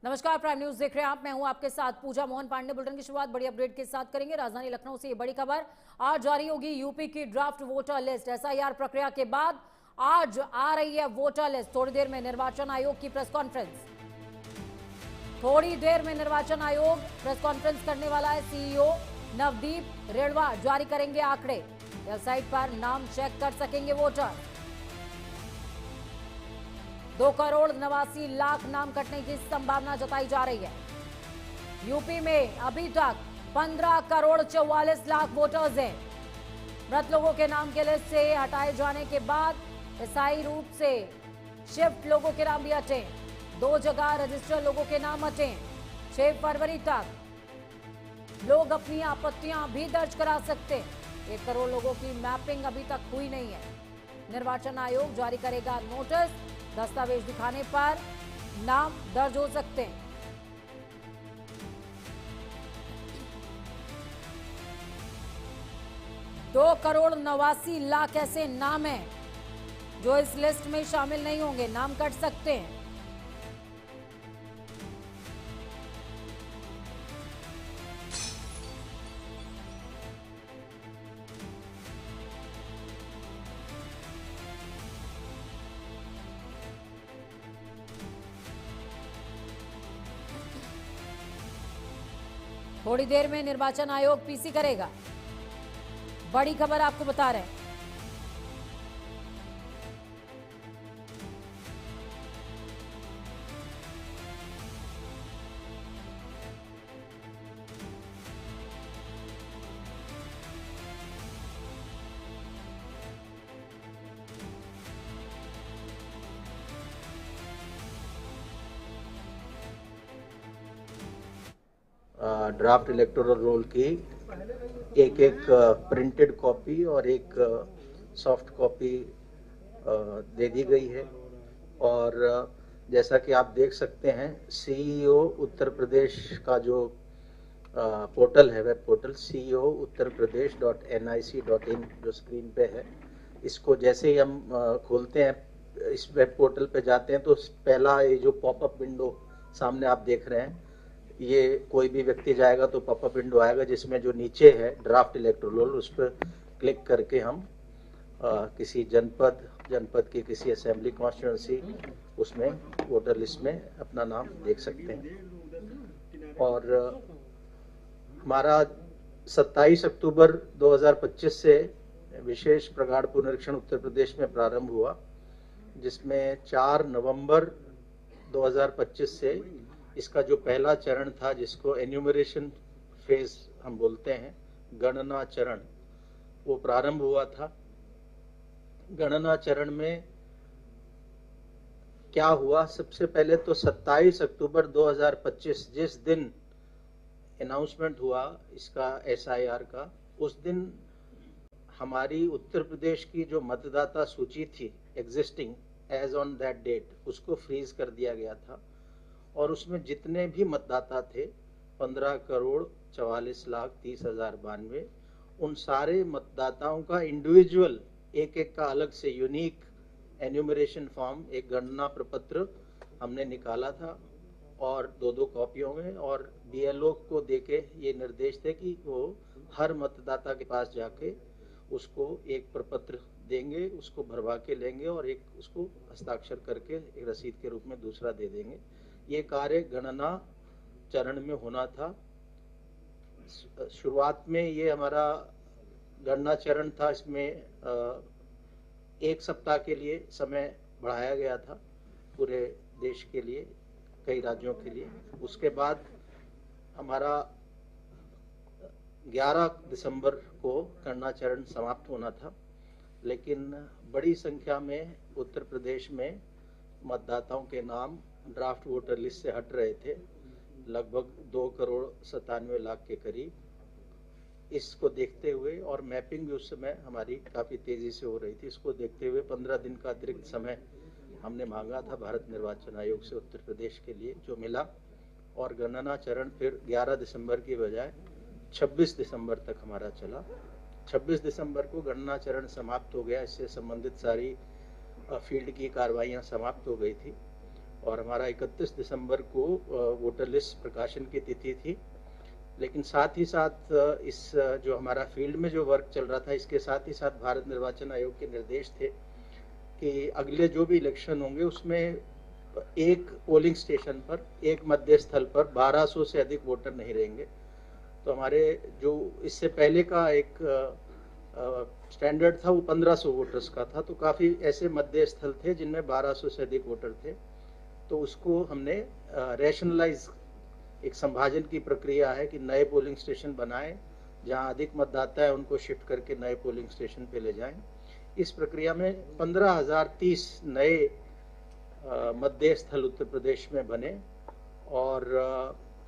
नमस्कार, prime news देख रहे हैं आप। मैं हूं आपके साथ पूजा मोहन पांडे। बुलेटिन की शुरुआत बड़ी अपडेट के साथ करेंगे। राजधानी लखनऊ से ये बड़ी खबर। आज जारी होगी यूपी की ड्राफ्ट वोटर लिस्ट। एसआईआर प्रक्रिया के बाद आज आ रही है वोटर लिस्ट। थोड़ी देर में निर्वाचन आयोग की प्रेस कॉन्फ्रेंस। थोड़ी देर में निर्वाचन आयोग प्रेस कॉन्फ्रेंस करने वाला है। सीईओ नवदीप रेणवा जारी करेंगे आंकड़े। वेबसाइट पर नाम चेक कर सकेंगे वोटर। 2,89,00,000 नाम कटने की संभावना जताई जा रही है। यूपी में अभी तक 15,44,00,000 वोटर्स हैं। मृत लोगों के नाम के लिस्ट से हटाए जाने के बाद अस्थायी रूप से शिफ्ट लोगों के नाम भी हटे। 2 जगह रजिस्टर लोगों के नाम हटे। 6 फरवरी तक लोग अपनी आपत्तियां भी दर्ज करा सकते हैं। 1 करोड़ लोगों की मैपिंग अभी तक हुई नहीं है। निर्वाचन आयोग जारी करेगा नोटिस। दस्तावेज दिखाने पर नाम दर्ज हो सकते हैं। दो 2,89,00,000 ऐसे नाम हैं जो इस लिस्ट में शामिल नहीं होंगे। नाम कट सकते हैं। थोड़ी देर में निर्वाचन आयोग पीसी करेगा। बड़ी खबर आपको बता रहे हैं। ड्राफ्ट इलेक्टोरल रोल की एक प्रिंटेड कॉपी और एक सॉफ्ट कॉपी दे दी गई है। और जैसा कि आप देख सकते हैं, सीईओ उत्तर प्रदेश का जो पोर्टल है, वेब पोर्टल CEO uttarpradesh.nic.in जो स्क्रीन पे है, इसको जैसे ही हम खोलते हैं, इस वेब पोर्टल पे जाते हैं तो पहला ये जो पॉपअप विंडो सामने आप देख रहे हैं, ये कोई भी व्यक्ति जाएगा तो पॉपअप विंडो आएगा जिसमें जो नीचे है ड्राफ्ट इलेक्टोरल रोल, उस पर क्लिक करके हम किसी जनपद की किसी असेंबली कॉन्स्टिट्यूंसी उसमें वोटर लिस्ट में अपना नाम देख सकते हैं। और हमारा 27 अक्टूबर 2025 से विशेष प्रगाढ़ पुनरीक्षण उत्तर प्रदेश में प्रारंभ हुआ, जिसमें 4 नवंबर 2025 से इसका जो पहला चरण था, जिसको एन्यूमरेशन फेज हम बोलते हैं, गणना चरण, वो प्रारंभ हुआ था। गणना चरण में क्या हुआ, सबसे पहले तो 27 अक्टूबर 2025 जिस दिन अनाउंसमेंट हुआ इसका SIR का, उस दिन हमारी उत्तर प्रदेश की जो मतदाता सूची थी existing as on that date, उसको फ्रीज कर दिया गया था। और उसमें जितने भी मतदाता थे 15,44,30,092, उन सारे मतदाताओं का इंडिविजुअल एक का अलग से यूनिक एन्यूमरेशन फॉर्म, एक गणना प्रपत्र हमने निकाला था और 2 कॉपियों में, और BLO को देके ये निर्देश थे कि वो हर मतदाता के पास जाके उसको एक प्रपत्र देंगे, उसको भरवा के लेंगे और एक उसको हस्ताक्षर करके एक रसीद के रूप में दूसरा दे देंगे। ये कार्य गणना चरण में होना था। शुरुआत में ये हमारा गणना चरण था, इसमें 1 सप्ताह के लिए समय बढ़ाया गया था पूरे देश के लिए, कई राज्यों के लिए। उसके बाद हमारा 11 दिसंबर को गणना चरण समाप्त होना था, लेकिन बड़ी संख्या में उत्तर प्रदेश में मतदाताओं के नाम ड्राफ्ट वोटर लिस्ट से हट रहे थे, लगभग 2,97,00,000 के करीब। इसको देखते हुए, और मैपिंग भी उस समय हमारी काफ़ी तेज़ी से हो रही थी, इसको देखते हुए 15 दिन का अतिरिक्त समय हमने मांगा था भारत निर्वाचन आयोग से उत्तर प्रदेश के लिए, जो मिला। और गणना चरण फिर 11 दिसंबर की बजाय 26 दिसंबर तक हमारा चला। 26 दिसंबर को गणना चरण समाप्त हो गया। इससे संबंधित सारी फील्ड की कार्रवाइयाँ समाप्त हो गई थी। और हमारा 31 दिसंबर को वोटर लिस्ट प्रकाशन की तिथि थी। लेकिन साथ ही साथ इस जो हमारा फील्ड में जो वर्क चल रहा था, इसके साथ ही साथ भारत निर्वाचन आयोग के निर्देश थे कि अगले जो भी इलेक्शन होंगे उसमें एक पोलिंग स्टेशन पर, एक मतदेय स्थल पर 1200 से अधिक वोटर नहीं रहेंगे। तो हमारे जो इससे पहले का एक स्टैंडर्ड था वो 1500 वोटर्स का था, तो काफ़ी ऐसे मतदेय स्थल थे जिनमें 1200 से अधिक वोटर थे। तो उसको हमने रैशनलाइज, एक संभाजन की प्रक्रिया है कि नए पोलिंग स्टेशन बनाएं, जहां अधिक मतदाता है उनको शिफ्ट करके नए पोलिंग स्टेशन पे ले जाएं। इस प्रक्रिया में 15,030 नए मतदेय स्थल उत्तर प्रदेश में बने और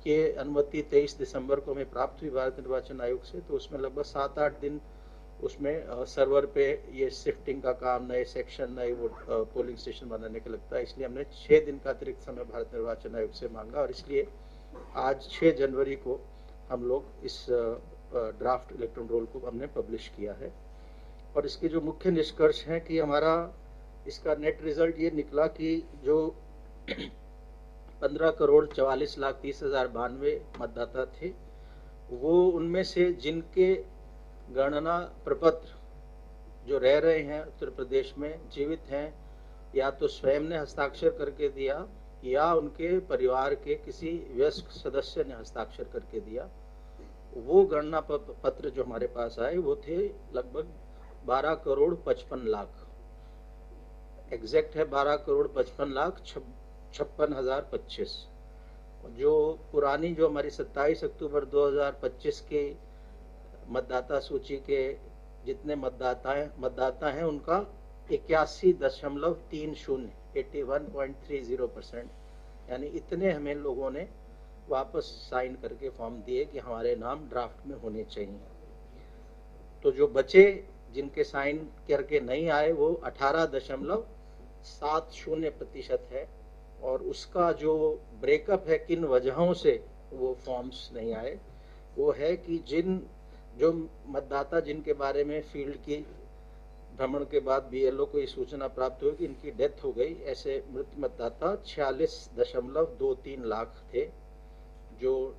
ये अनुमति 23 दिसंबर को हमें प्राप्त हुई भारत निर्वाचन आयोग से। तो उसमें लगभग 7-8 दिन उसमें सर्वर पे ये शिफ्टिंग का काम, नए सेक्शन, नए पोलिंग स्टेशन बनाने का लगता है। इसलिए हमने 6 दिन का अतिरिक्त समय भारत निर्वाचन आयोग से मांगा और इसलिए आज 6 जनवरी को हम लोग इस ड्राफ्ट इलेक्ट्रल रोल को हमने पब्लिश किया है। और इसके जो मुख्य निष्कर्ष हैं कि हमारा इसका नेट रिजल्ट ये निकला कि जो 15,44,30,092 मतदाता थे, वो उनमें से जिनके गणना प्रपत्र जो रह रहे हैं उत्तर प्रदेश में जीवित हैं, या तो स्वयं ने हस्ताक्षर करके दिया या उनके परिवार के किसी वयस्क सदस्य ने हस्ताक्षर करके दिया, वो गणना पत्र जो हमारे पास आए वो थे लगभग 12,55,00,000। एग्जैक्ट है 12,55,56,025। जो पुरानी जो हमारी 27 अक्टूबर 2025 के मतदाता सूची के जितने मतदाता हैं उनका 81.30, 81.30%, यानी इतने हमें लोगों ने वापस साइन करके फॉर्म दिए कि हमारे नाम ड्राफ्ट में होने चाहिए। तो जो बचे जिनके साइन करके नहीं आए वो 18.70% है। और उसका जो ब्रेकअप है किन वजहों से वो फॉर्म्स नहीं आए, वो है कि जो मतदाता जिनके बारे में फील्ड की भ्रमण के बाद बीएलओ को ये सूचना प्राप्त हुई कि इनकी डेथ हो गई, ऐसे मृत मतदाता 46.23 लाख थे, जो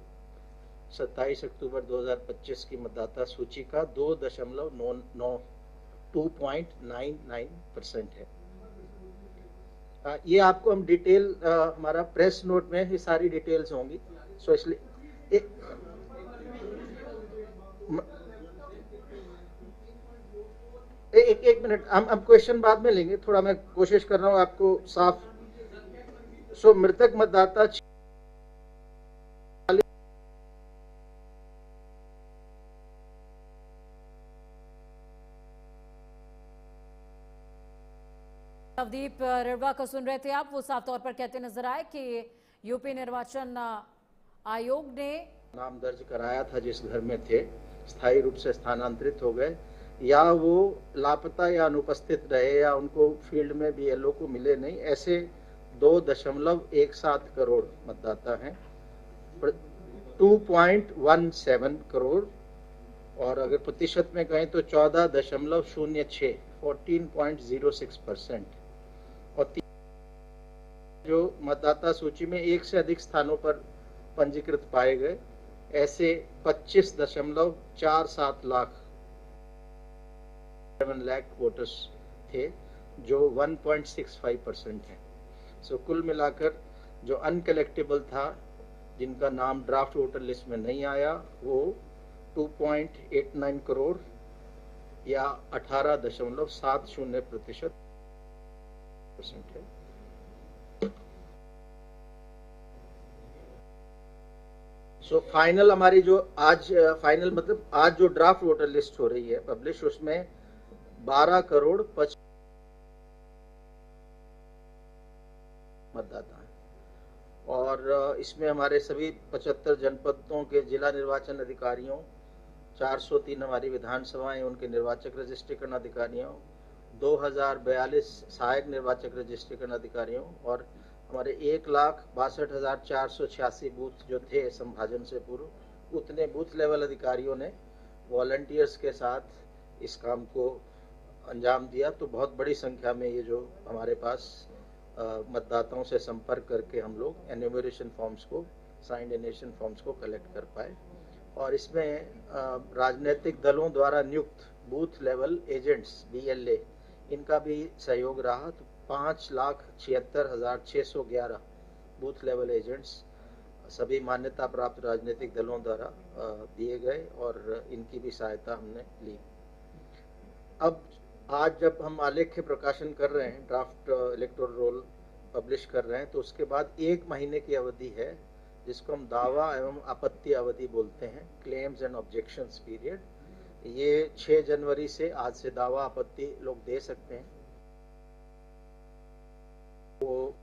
27 अक्टूबर 2025 की मतदाता सूची का 2.99% है। ये आपको हम डिटेल हमारा प्रेस नोट में ये सारी डिटेल्स होंगी। सो इसलिए एक मिनट, हम क्वेश्चन बाद में लेंगे, थोड़ा मैं कोशिश कर रहा हूं आपको साफ। सो मृतक मतदाता नवदीप रिड़वा को सुन रहे थे आप। वो साफ तौर पर कहते नजर आए कि यूपी निर्वाचन आयोग ने नाम दर्ज कराया था जिस घर में थे, स्थायी रूप से स्थानांतरित हो गए या वो लापता या अनुपस्थित रहे या उनको फील्ड में बीएलओ को मिले नहीं, ऐसे 2.17 करोड़ मतदाता हैं, 2.17 करोड़। और अगर प्रतिशत में कहें तो 14.06, 14.06%। और जो मतदाता सूची में एक से अधिक स्थानों पर पंजीकृत पाए गए, ऐसे 25.47 लाख वोटर्स थे, जो 1.65% है। सो कुल मिलाकर जो अनकलेक्टेबल था, जिनका नाम ड्राफ्ट वोटर लिस्ट में नहीं आया, वो 2.89 करोड़ या 18.70% है। सो फाइनल हमारी जो आज फाइनल मतलब आज जो ड्राफ्ट वोटर लिस्ट हो रही है पब्लिश, उसमें 12 करोड़ 55 मतदाता हैं। और इसमें हमारे सभी 75 जनपदों के जिला निर्वाचन अधिकारियों, 403 हमारी विधानसभाएं उनके निर्वाचक रजिस्ट्रीकरण अधिकारियों, 2042 सहायक निर्वाचक रजिस्ट्रीकरण अधिकारियों और हमारे 1,62,486 बूथ जो थे संभाजन से पूर्व, उतने बूथ लेवल अधिकारियों ने वॉलंटियर्स के साथ इस काम को अंजाम दिया। तो बहुत बड़ी संख्या में ये जो हमारे पास मतदाताओं से संपर्क करके हम लोग एन्यूमरेशन फॉर्म्स को, साइंड एन्यूमरेशन फॉर्म्स को कलेक्ट कर पाए। और इसमें राजनीतिक दलों द्वारा नियुक्त बूथ लेवल एजेंट्स BLA इनका भी सहयोग रहा। तो 5,76,611 बूथ लेवल एजेंट्स सभी मान्यता प्राप्त राजनीतिक दलों द्वारा दिए गए और इनकी भी सहायता हमने ली। अब आज जब हम आलेख्य प्रकाशन कर रहे हैं, ड्राफ्ट इलेक्टोरल रोल पब्लिश कर रहे हैं, तो उसके बाद 1 महीने की अवधि है जिसको हम दावा एवं आपत्ति अवधि बोलते हैं, क्लेम्स एंड ऑब्जेक्शंस पीरियड। ये 6 जनवरी से आज से दावा आपत्ति लोग दे सकते हैं। वो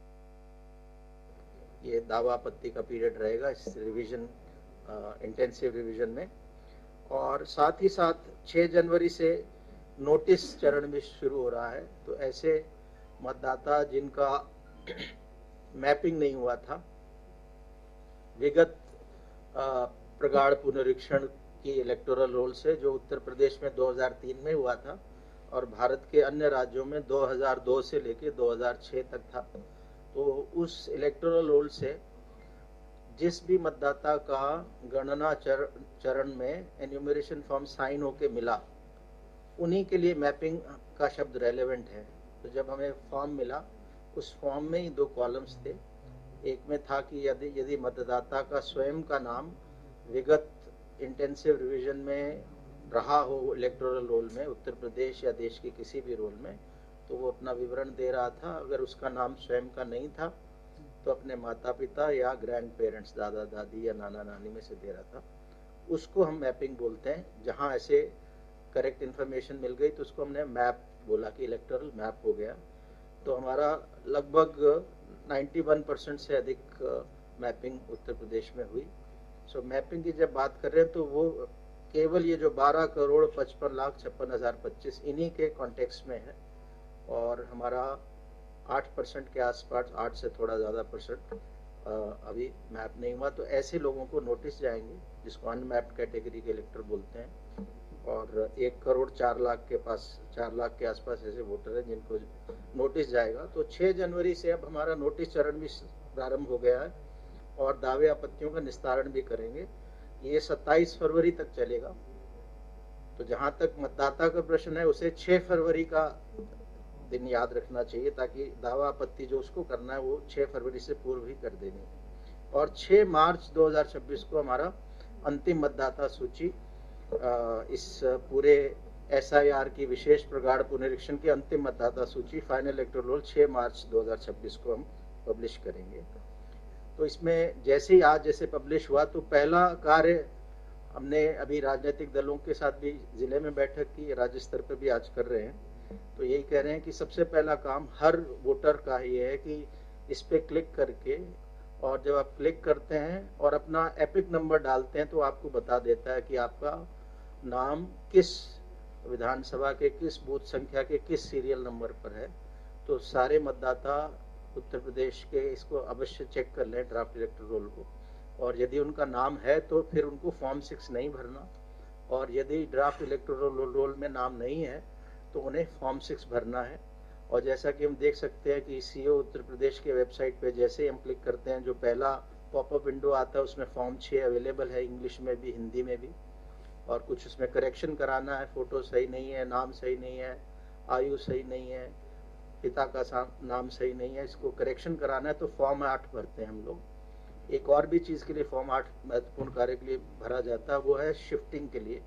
ये दावा आपत्ति का पीरियड रहेगा इस रिवीजन, इंटेंसिव रिवीजन में। और साथ ही साथ 6 जनवरी से नोटिस चरण भी शुरू हो रहा है। तो ऐसे मतदाता जिनका मैपिंग नहीं हुआ था, विगत प्रगाढ़ पुनरीक्षण की इलेक्टोरल रोल से, जो उत्तर प्रदेश में 2003 में हुआ था और भारत के अन्य राज्यों में 2002 से लेकर 2006 तक था, तो उस इलेक्टोरल रोल से जिस भी मतदाता का गणना चरण में एन्यूमरेशन फॉर्म साइन होके मिला, उन्हीं के लिए मैपिंग का शब्द रेलेवेंट है। तो जब हमें फॉर्म मिला, उस फॉर्म में ही 2 कॉलम्स थे। एक में था कि यदि मतदाता का स्वयं का नाम विगत इंटेंसिव रिवीजन में रहा हो इलेक्टोरल रोल में, उत्तर प्रदेश या देश के किसी भी रोल में, तो वो अपना विवरण दे रहा था। अगर उसका नाम स्वयं का नहीं था तो अपने माता पिता या ग्रैंड पेरेंट्स, दादा दादी या नाना नानी में से दे रहा था। उसको हम मैपिंग बोलते हैं। जहां ऐसे करेक्ट इन्फॉर्मेशन मिल गई तो उसको हमने मैप बोला कि इलेक्टोरल मैप हो गया। तो हमारा लगभग 91% से अधिक मैपिंग उत्तर प्रदेश में हुई। सो मैपिंग की जब बात कर रहे हैं तो वो केवल ये जो 12,55,56,025 इन्हीं के कॉन्टेक्स्ट में है। और हमारा 8% के आसपास, 8 से थोड़ा ज़्यादा परसेंट अभी मैप नहीं हुआ। तो ऐसे लोगों को नोटिस जाएंगे जिसको अनमैप्ड कैटेगरी के इलेक्टर बोलते हैं। और 1,04,00,000 के पास, 4 लाख के आसपास ऐसे वोटर हैं जिनको नोटिस जाएगा। तो 6 जनवरी से अब हमारा नोटिस चरण भी प्रारंभ हो गया है और दावे आपत्तियों का निस्तारण भी करेंगे। ये 27 फरवरी तक चलेगा। तो जहां तक मतदाता का प्रश्न है, उसे 6 फरवरी का दिन याद रखना चाहिए, ताकि दावा आपत्ति जो उसको करना है वो 6 फरवरी से पूर्व ही कर देनी। और 6 मार्च 2026 को हमारा अंतिम मतदाता सूची, इस पूरे SIR की विशेष प्रगाढ़ पुनरीक्षण की अंतिम मतदाता सूची, फाइनल इलेक्टोरल रोल 6 मार्च 2026 को हम पब्लिश करेंगे। तो इसमें जैसे ही आज जैसे पब्लिश हुआ, तो पहला कार्य हमने अभी राजनीतिक दलों के साथ भी जिले में बैठक की, राज्य स्तर पर भी आज कर रहे हैं। तो यही कह रहे हैं कि सबसे पहला काम हर वोटर का ये है कि इस पे क्लिक करके, और जब आप क्लिक करते हैं और अपना एपिक नंबर डालते हैं तो आपको बता देता है कि आपका नाम किस विधानसभा के किस बूथ संख्या के किस सीरियल नंबर पर है। तो सारे मतदाता उत्तर प्रदेश के इसको अवश्य चेक कर लें, ड्राफ्ट इलेक्टोरल रोल को। और यदि उनका नाम है तो फिर उनको फॉर्म 6 नहीं भरना, और यदि ड्राफ्ट इलेक्टोरल रोल में नाम नहीं है तो उन्हें फॉर्म 6 भरना है। और जैसा कि हम देख सकते हैं कि CO उत्तर प्रदेश के वेबसाइट पे जैसे ही हम क्लिक करते हैं, जो पहला पॉपअप विंडो आता है उसमें फॉर्म 6 अवेलेबल है, इंग्लिश में भी हिंदी में भी। और कुछ उसमें करेक्शन कराना है, फोटो सही नहीं है, नाम सही नहीं है, आयु सही नहीं है, पिता का नाम सही नहीं है, इसको करेक्शन कराना है तो फॉर्म 8 भरते हैं हम लोग। एक और भी चीज़ के लिए फॉर्म 8 महत्वपूर्ण कार्य के लिए भरा जाता है, वो है शिफ्टिंग के लिए।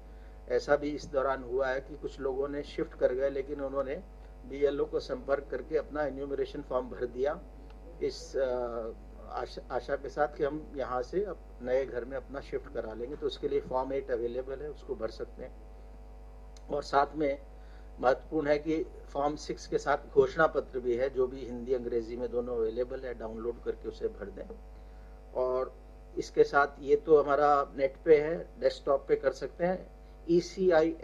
ऐसा भी इस दौरान हुआ है कि कुछ लोगों ने शिफ्ट कर गए, लेकिन उन्होंने BLO को संपर्क करके अपना एन्यूमरेशन फॉर्म भर दिया, इस आशा के साथ कि हम यहाँ से अब नए घर में अपना शिफ्ट करा लेंगे। तो उसके लिए फॉर्म 8 अवेलेबल है, उसको भर सकते हैं। और साथ में महत्वपूर्ण है कि फॉर्म 6 के साथ घोषणा पत्र भी है, जो भी हिंदी अंग्रेजी में दोनों अवेलेबल है, डाउनलोड करके उसे भर दें। और इसके साथ ये तो हमारा नेट पे है, डेस्कटॉप पे कर सकते हैं। ECI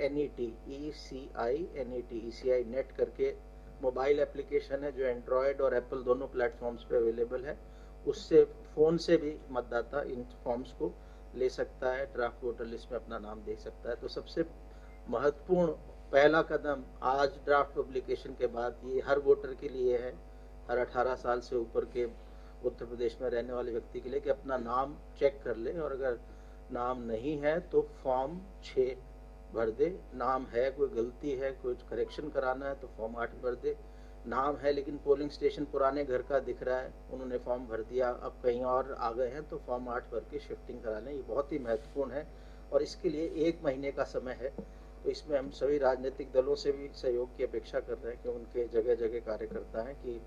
नेट करके मोबाइल एप्लीकेशन है जो एंड्रॉयड और एप्पल दोनों प्लेटफॉर्म्स पे अवेलेबल है। उससे फ़ोन से भी मतदाता इन फॉर्म्स को ले सकता है, ड्राफ्ट वोटर लिस्ट में अपना नाम देख सकता है। तो सबसे महत्वपूर्ण पहला कदम आज ड्राफ्ट पब्लिकेशन के बाद ये हर वोटर के लिए है हर 18 साल से ऊपर के उत्तर प्रदेश में रहने वाले व्यक्ति के लिए कि अपना नाम चेक कर ले, और अगर नाम नहीं है तो फॉर्म 6 भर दे। नाम है, कोई गलती है, कोई करेक्शन कराना है तो फॉर्म 8 भर दे। नाम है लेकिन पोलिंग स्टेशन पुराने घर का दिख रहा है, उन्होंने फॉर्म भर दिया, अब कहीं और आ गए हैं तो फॉर्म 8 भर के शिफ्टिंग करा लें। ये बहुत ही महत्वपूर्ण है और इसके लिए 1 महीने का समय है। तो इसमें हम सभी राजनीतिक दलों से भी सहयोग की अपेक्षा कर रहे हैं कि उनके जगह जगह कार्यकर्ता हैं कि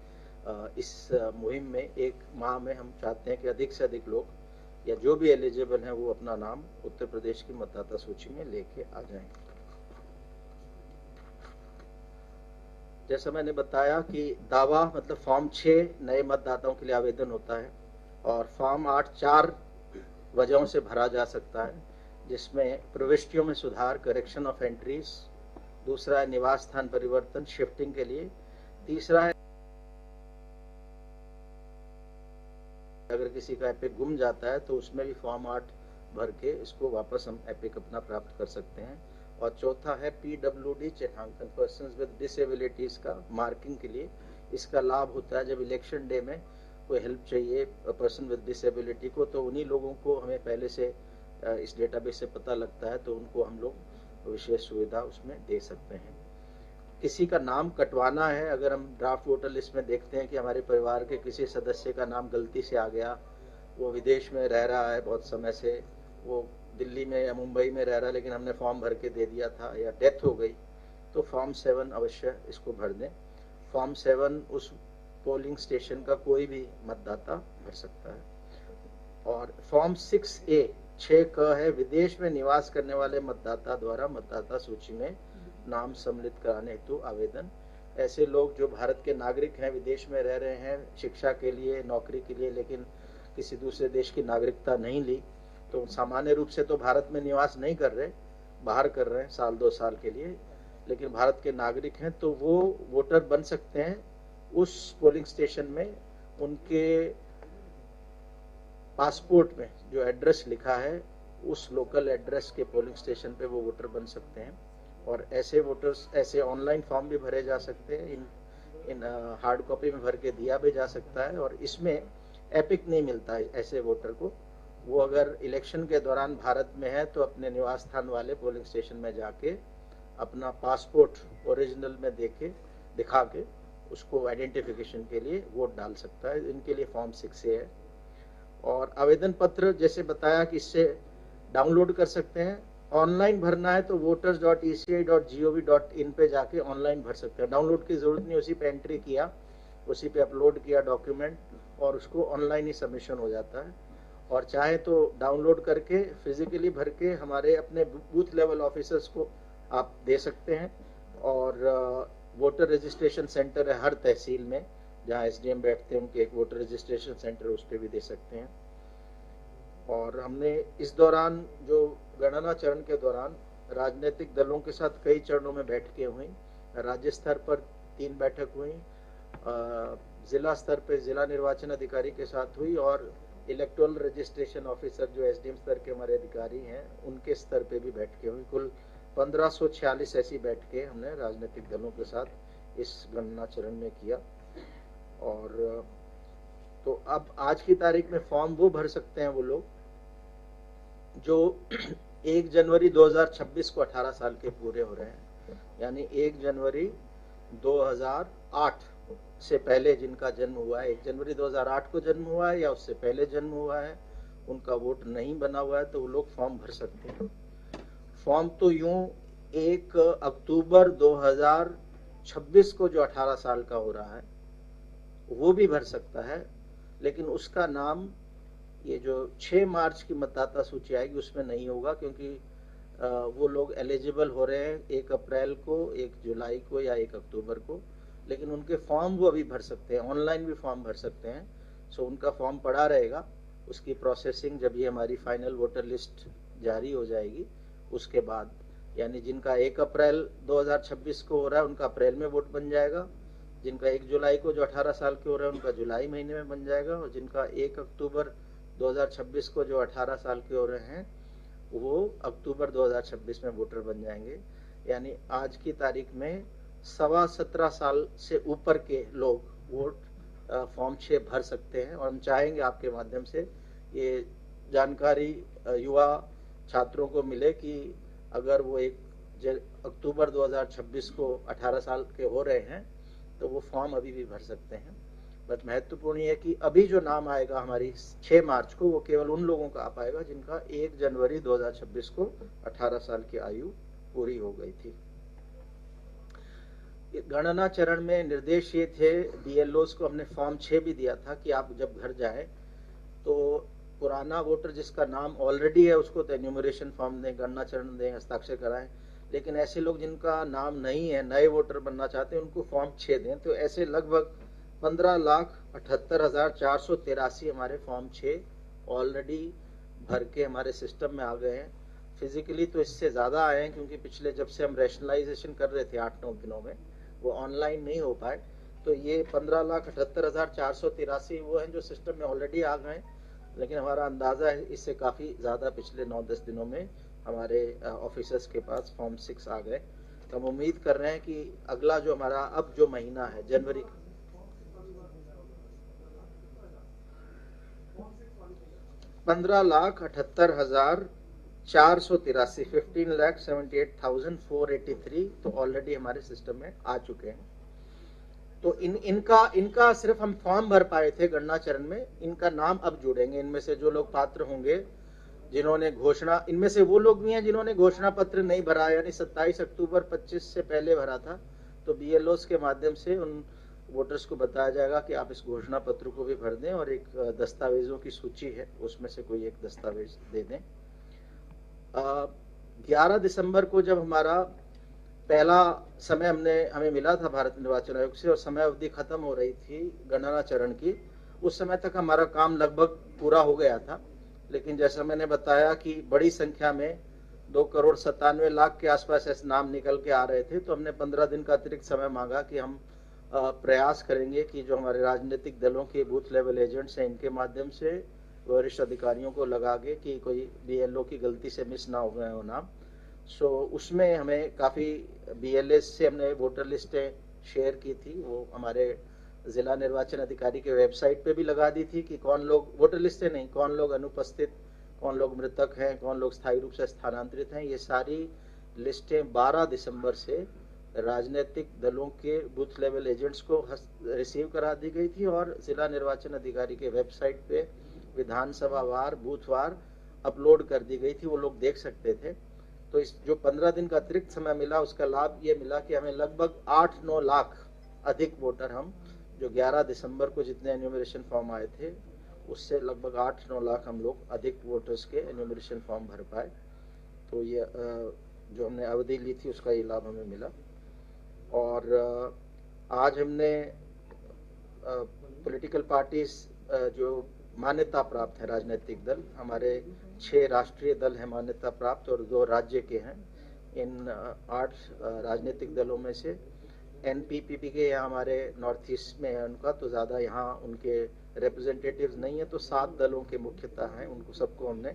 इस मुहिम में 1 माह में हम चाहते हैं कि अधिक से अधिक लोग या जो भी एलिजिबल हैं वो अपना नाम उत्तर प्रदेश की मतदाता सूची में लेके आ जाएं। जैसा मैंने बताया कि दावा मतलब फॉर्म 6 नए मतदाताओं के लिए आवेदन होता है और फॉर्म 8 4 वजहों से भरा जा सकता है, जिसमें प्रविष्टियों में सुधार, करेक्शन ऑफ एंट्रीज, दूसरा है निवास स्थान परिवर्तन शिफ्टिंग के लिए, तीसरा है अगर किसी का एपिक गुम जाता है तो उसमें भी फॉर्म 8 भर के इसको वापस हम एपिक अपना प्राप्त कर सकते हैं, और चौथा है PWD चिन्हांकन, पर्सन्स विद डिसेबिलिटीज का मार्किंग के लिए। इसका लाभ होता है जब इलेक्शन डे में कोई हेल्प चाहिए पर्सन विद डिसेबिलिटी को, तो उन्हीं लोगों को हमें पहले से इस डेटाबेस से पता लगता है, तो उनको हम लोग विशेष सुविधा उसमें दे सकते हैं। किसी का नाम कटवाना है, अगर हम ड्राफ्ट वोटर लिस्ट में देखते हैं कि हमारे परिवार के किसी सदस्य का नाम गलती से आ गया, वो विदेश में रह रहा है बहुत समय से, वो दिल्ली में या मुंबई में रह रहा है लेकिन हमने फॉर्म भर के दे दिया था, या डेथ हो गई, तो फॉर्म 7 अवश्य इसको भर दें। फॉर्म 7 उस पोलिंग स्टेशन का कोई भी मतदाता भर सकता है। और फॉर्म 6A 6 क है विदेश में निवास करने वाले मतदाता द्वारा मतदाता सूची में नाम सम्मिलित कराने हेतु आवेदन। ऐसे लोग जो भारत के नागरिक हैं, विदेश में रह रहे हैं शिक्षा के लिए, नौकरी के लिए, लेकिन किसी दूसरे देश की नागरिकता नहीं ली, तो सामान्य रूप से तो भारत में निवास नहीं कर रहे, बाहर कर रहे हैं साल 2 साल के लिए, लेकिन भारत के नागरिक हैं तो वो वोटर बन सकते हैं। उस पोलिंग स्टेशन में उनके पासपोर्ट में जो एड्रेस लिखा है उस लोकल एड्रेस के पोलिंग स्टेशन पे वो वोटर बन सकते हैं। और ऐसे वोटर्स, ऐसे ऑनलाइन फॉर्म भी भरे जा सकते हैं, इन हार्ड कॉपी में भर के दिया भी जा सकता है, और इसमें एपिक नहीं मिलता है ऐसे वोटर को। वो अगर इलेक्शन के दौरान भारत में है तो अपने निवास स्थान वाले पोलिंग स्टेशन में जाके अपना पासपोर्ट ओरिजिनल में दिखा के उसको आइडेंटिफिकेशन के लिए वोट डाल सकता है। इनके लिए फॉर्म 6A है। और आवेदन पत्र जैसे बताया कि इससे डाउनलोड कर सकते हैं। ऑनलाइन भरना है तो voters.eci.gov.in पे जाके ऑनलाइन भर सकते हैं, डाउनलोड की जरूरत नहीं, उसी पे एंट्री किया, उसी पे अपलोड किया डॉक्यूमेंट और उसको ऑनलाइन ही सबमिशन हो जाता है। और चाहे तो डाउनलोड करके फिजिकली भर के हमारे अपने बूथ लेवल ऑफिसर्स को आप दे सकते हैं। और वोटर रजिस्ट्रेशन सेंटर है हर तहसील में, जहाँ SDM बैठते हैं उनके एक वोटर रजिस्ट्रेशन सेंटर, उस पर भी दे सकते हैं। और हमने इस दौरान जो गणना चरण के दौरान राजनीतिक दलों के साथ कई चरणों में बैठकें हुई। राज्य स्तर पर 3 बैठक हुई, जिला स्तर पर जिला निर्वाचन अधिकारी के साथ हुई, और इलेक्टोरल रजिस्ट्रेशन ऑफिसर जो SDM स्तर के हमारे अधिकारी हैं उनके स्तर पे भी बैठकें हुई। कुल 1546 ऐसी बैठकें हमने राजनीतिक दलों के साथ इस गणना चरण में किया। और तो अब आज की तारीख में फॉर्म वो भर सकते हैं वो लोग जो 1 जनवरी 2026 को 18 साल के पूरे हो रहे हैं, यानी 1 जनवरी 2008 से पहले जिनका जन्म हुआ है, 1 जनवरी 2008 को जन्म हुआ है या उससे पहले जन्म हुआ है, उनका वोट नहीं बना हुआ है, तो वो लोग फॉर्म भर सकते हैं। फॉर्म तो यूं 1 अक्टूबर 2026 को जो 18 साल का हो रहा है वो भी भर सकता है, लेकिन उसका नाम ये जो 6 मार्च की मतदाता सूची आएगी उसमें नहीं होगा, क्योंकि वो लोग एलिजिबल हो रहे हैं 1 अप्रैल को, 1 जुलाई को या 1 अक्टूबर को, लेकिन उनके फॉर्म वो अभी भर सकते हैं, ऑनलाइन भी फॉर्म भर सकते हैं। सो उनका फॉर्म पड़ा रहेगा, उसकी प्रोसेसिंग जब ये हमारी फाइनल वोटर लिस्ट जारी हो जाएगी उसके बाद, यानी जिनका 1 अप्रैल 2026 को हो रहा है उनका अप्रैल में वोट बन जाएगा, जिनका 1 जुलाई को जो 18 साल के हो रहे हैं उनका जुलाई महीने में बन जाएगा, और जिनका 1 अक्टूबर 2026 को जो 18 साल के हो रहे हैं वो अक्टूबर 2026 में वोटर बन जाएंगे। यानी आज की तारीख में 17.25 साल से ऊपर के लोग वोट फॉर्म 6 भर सकते हैं। और हम चाहेंगे आपके माध्यम से ये जानकारी युवा छात्रों को मिले कि अगर वो अक्टूबर 2026 को 18 साल के हो रहे हैं तो वो फॉर्म अभी भी भर सकते हैं। बस महत्वपूर्ण ये है कि अभी जो नाम आएगा हमारी 6 मार्च को, वो केवल उन लोगों का आ पाएगा जिनका 1 जनवरी 2026 को 18 साल की आयु पूरी हो गई थी। गणना चरण में निर्देश ये थे, बीएलओस को हमने फॉर्म 6 भी दिया था कि आप जब घर जाए तो पुराना वोटर जिसका नाम ऑलरेडी है उसको तो एन्यूमरेशन फॉर्म दें, गणना चरण दें, हस्ताक्षर कराएं। लेकिन ऐसे लोग जिनका नाम नहीं है, नए वोटर बनना चाहते हैं, उनको फॉर्म 6 दें। तो ऐसे लगभग 15,78,483 हमारे फॉर्म 6 ऑलरेडी भर के हमारे सिस्टम में आ गए हैं। फिजिकली तो इससे ज़्यादा आए हैं क्योंकि पिछले जब से हम रैशनलाइजेशन कर रहे थे 8-9 दिनों में, वो ऑनलाइन नहीं हो पाए। तो ये 15,78,483 वो हैं जो सिस्टम में ऑलरेडी आ गए, लेकिन हमारा अंदाज़ा है इससे काफ़ी ज़्यादा पिछले 9-10 दिनों में हमारे ऑफिसर्स के पास फॉर्म 6 आ गए। तो हम उम्मीद कर रहे हैं कि अगला जो हमारा अब जो महीना है जनवरी, 15,78,483 15,78,483 तो ऑलरेडी हमारे सिस्टम में आ चुके हैं। तो इनका सिर्फ हम फॉर्म भर पाए थे गणना चरण में, इनका नाम अब जुड़ेंगे। इनमें से जो लोग पात्र होंगे जिन्होंने घोषणा, इनमें से वो लोग भी हैं जिन्होंने घोषणा पत्र नहीं भरा, यानी 27 अक्टूबर 25 से पहले भरा था, तो बीएलओस के माध्यम से उन वोटर्स को बताया जाएगा कि आप इस घोषणा पत्र को भी भर दें और एक दस्तावेजों की सूची है उसमें से कोई एक दस्तावेज दे दें। 11 दिसंबर को जब हमारा पहला समय हमें मिला था भारत निर्वाचन आयोग से और समय अवधि खत्म हो रही थी गणना चरण की, उस समय तक हमारा काम लगभग पूरा हो गया था। लेकिन जैसा मैंने बताया कि बड़ी संख्या में 2,97,00,000 के आसपास ऐसे नाम निकल के आ रहे थे, तो हमने 15 दिन का अतिरिक्त समय मांगा कि हम प्रयास करेंगे कि जो हमारे राजनीतिक दलों के बूथ लेवल एजेंट्स हैं इनके माध्यम से वरिष्ठ अधिकारियों को लगा के कि कोई बीएलओ की गलती से मिस ना हो गए हो नाम। सो उसमें हमें काफ़ी बीएलएस से हमने वोटर लिस्टें शेयर की थी, वो हमारे जिला निर्वाचन अधिकारी के वेबसाइट पे भी लगा दी थी कि कौन लोग, वोटर लिस्टें नहीं, कौन लोग अनुपस्थित, कौन लोग मृतक हैं, कौन लोग स्थायी रूप से स्थानांतरित हैं। ये सारी लिस्टें 12 दिसंबर से राजनीतिक दलों के बूथ लेवल एजेंट्स को रिसीव करा दी गई थी और जिला निर्वाचन अधिकारी के वेबसाइट पे विधानसभा वार, बूथवार अपलोड कर दी गई थी, वो लोग देख सकते थे। तो इस जो 15 दिन का अतिरिक्त समय मिला उसका लाभ ये मिला कि हमें लगभग 8-9 लाख अधिक वोटर, हम जो 11 दिसंबर को जितने एन्यूमरेशन फॉर्म आए थे उससे लगभग 8-9 लाख हम लोग अधिक वोटर्स के एन्यूमरेशन फॉर्म भर पाए। तो ये जो हमने अवधि ली थी उसका ये लाभ हमें मिला। और आज हमने पॉलिटिकल पार्टीज जो मान्यता प्राप्त है, राजनीतिक दल, हमारे 6 राष्ट्रीय दल हैं मान्यता प्राप्त और 2 राज्य के हैं। इन 8 राजनीतिक दलों में से एनपीपी के यहाँ हमारे नॉर्थ ईस्ट में है उनका, तो ज़्यादा यहाँ उनके रिप्रेजेंटेटिव्स नहीं है, तो 7 दलों के मुख्यतः हैं, उनको सबको हमने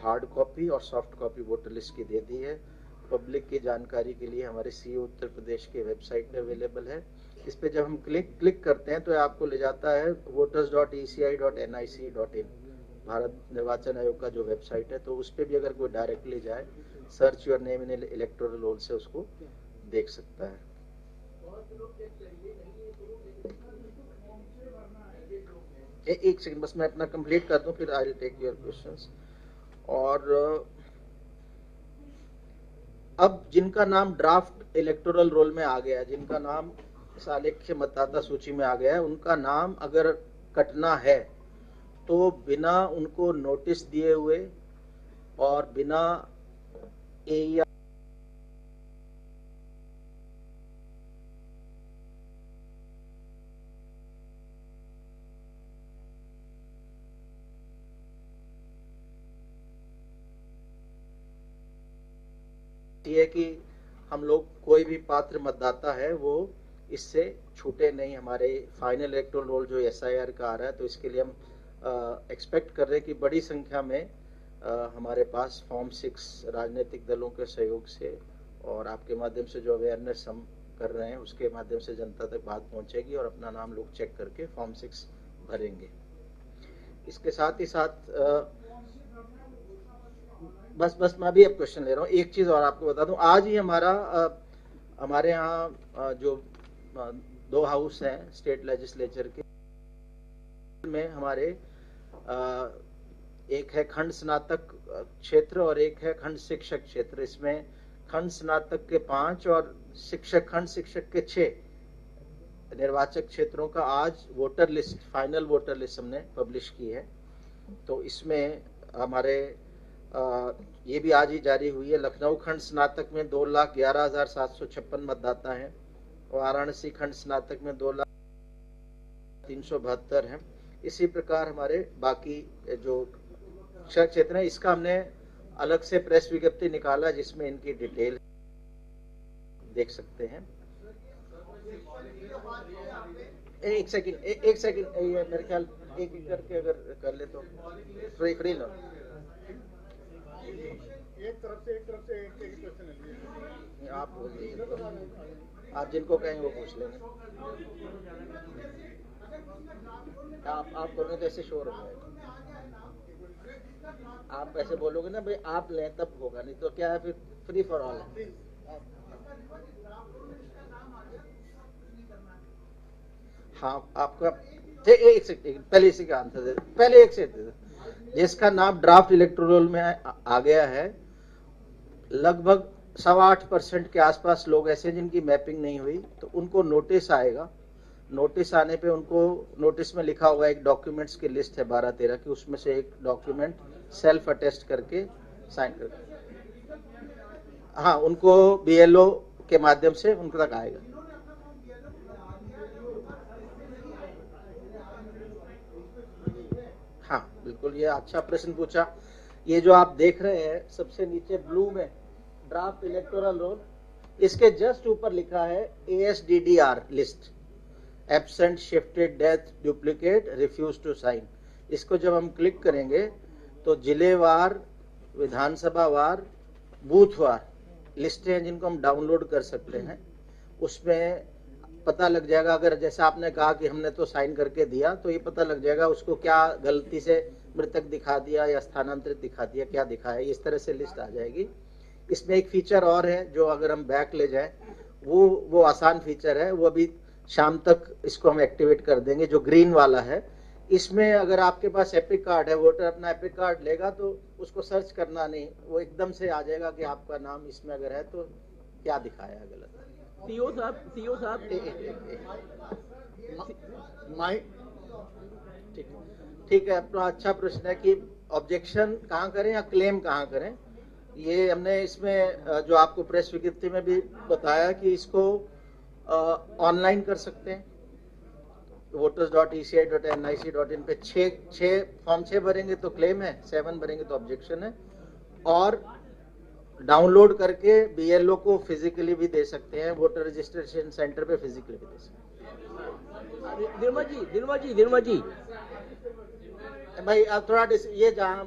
हार्ड कॉपी और सॉफ्ट कॉपी वोटर लिस्ट की दे दी है। पब्लिक की जानकारी के लिए हमारे सीईओ उत्तर प्रदेश के वेबसाइट पे अवेलेबल है। इस पे जब हम क्लिक करते हैं तो आपको ले जाता है voters.eci.nic.in, भारत निर्वाचन आयोग का जो वेबसाइट है। तो उस पे भी अगर कोई डायरेक्टली जाए, search your name in electoral roll से उसको देख सकता है। एक सेकंड बस मैं अपना कंप्लीट कर दूं, फिर I will take your questions. और अब जिनका नाम ड्राफ्ट इलेक्टोरल रोल में आ गया है, जिनका नाम सालेख्य मतदाता सूची में आ गया है, उनका नाम अगर कटना है तो बिना उनको नोटिस दिए हुए और बिना एईआर है कि हम लोग कोई भी पात्र मतदाता है वो इससे छूटे नहीं। हमारे फाइनल इलेक्टोरल रोल जो एसआईआर का आ रहा है, तो इसके लिए हम एक्सपेक्ट कर रहे हैं कि बड़ी संख्या में हमारे पास फॉर्म 6 राजनीतिक दलों के सहयोग से और आपके माध्यम से जो अवेयरनेस हम कर रहे हैं उसके माध्यम से जनता तक बात पहुंचेगी और अपना नाम लोग चेक करके फॉर्म 6 भरेंगे। इसके साथ ही साथ बस मैं भी अब क्वेश्चन ले रहा हूँ। एक चीज और आपको बता दूं, आज ही हमारे यहाँ जो 2 हाउस हैं स्टेट लेजिस्लेचर के में, हमारे एक है खंड स्नातक क्षेत्र और एक है खंड शिक्षक क्षेत्र। इसमें खंड स्नातक के 5 और खंड शिक्षक के 6 निर्वाचक क्षेत्रों का आज voter list, final voter list हमने पब्लिश की है। तो इसमें हमारे ये भी आज ही जारी हुई है। लखनऊ खंड स्नातक में 2,11,756 मतदाता हैं और वाराणसी खंड स्नातक में 2,03,72 हैं। इसी प्रकार हमारे बाकी जो क्षेत्र है, इसका हमने अलग से प्रेस विज्ञप्ति निकाला जिसमें इनकी डिटेल देख सकते हैं। एक सेकंड ये मेरे ख्याल एक करके अगर कर ले तो फ्री लो। एक तरफ से एक क्वेश्चन है, आप बोल दीजिए, आप जिनको कहेंगे वो पूछ लेंगे। आप करोगे तो ऐसे शोर हो जाएगा। आप ऐसे बोलोगे ना भाई आप लें तब होगा, नहीं तो क्या है फिर फ्री फॉर ऑल है। हाँ आपका एक सेकंड पहले इसी का आंसर दे, पहले एक से जिसका नाम ड्राफ्ट इलेक्टोरल में आ गया है, लगभग 8.25% के आसपास लोग ऐसे जिनकी मैपिंग नहीं हुई, तो उनको नोटिस आएगा। नोटिस आने पे उनको नोटिस में लिखा होगा, एक डॉक्यूमेंट्स की लिस्ट है 12-13 की, उसमें से एक डॉक्यूमेंट सेल्फ अटेस्ट करके साइन करके, हाँ उनको BLO के माध्यम से उनको तक आएगा। हाँ बिल्कुल, ये अच्छा प्रश्न पूछा। ये जो आप देख रहे हैं सबसे नीचे ब्लू में ड्राफ्ट इलेक्टोरल रोल, इसके जस्ट ऊपर लिखा है ASDDR list, absent, shifted, death, duplicate, refuse to sign. इसको जब हम क्लिक करेंगे तो जिलेवार, विधानसभा वार, बूथवार लिस्टें हैं जिनको हम डाउनलोड कर सकते हैं। उसमें पता लग जाएगा, अगर जैसे आपने कहा कि हमने तो साइन करके दिया, तो ये पता लग जाएगा उसको क्या गलती से मृतक दिखा दिया या स्थानांतरित दिखा दिया, क्या दिखाया, इस तरह से लिस्ट आ जाएगी। इसमें एक फीचर और है जो अगर हम बैक ले जाएं, वो आसान फीचर है, वो अभी शाम तक इसको हम एक्टिवेट कर देंगे, जो ग्रीन वाला है। इसमें अगर आपके पास एपिक कार्ड है, वोटर अपना एपिक कार्ड लेगा तो उसको सर्च करना नहीं, वो एकदम से आ जाएगा कि आपका नाम इसमें अगर है तो क्या दिखाया है गलत। सीओ साहब ठीक है, अपना अच्छा प्रश्न है कि ऑब्जेक्शन कहाँ करें या क्लेम कहाँ करें। ये हमने इसमें जो आपको प्रेस विज्ञप्ति में भी बताया कि इसको ऑनलाइन कर सकते हैं। voters.eci.nic.in पे 6 फॉर्म 6 भरेंगे तो क्लेम है, 7 भरेंगे तो ऑब्जेक्शन है, और डाउनलोड करके BLO को फिजिकली भी दे सकते हैं, वोटर रजिस्ट्रेशन सेंटर पे फिजिकली भी दे सकते हैं। दिनमा जी भाई अब थोड़ा ये जहाँ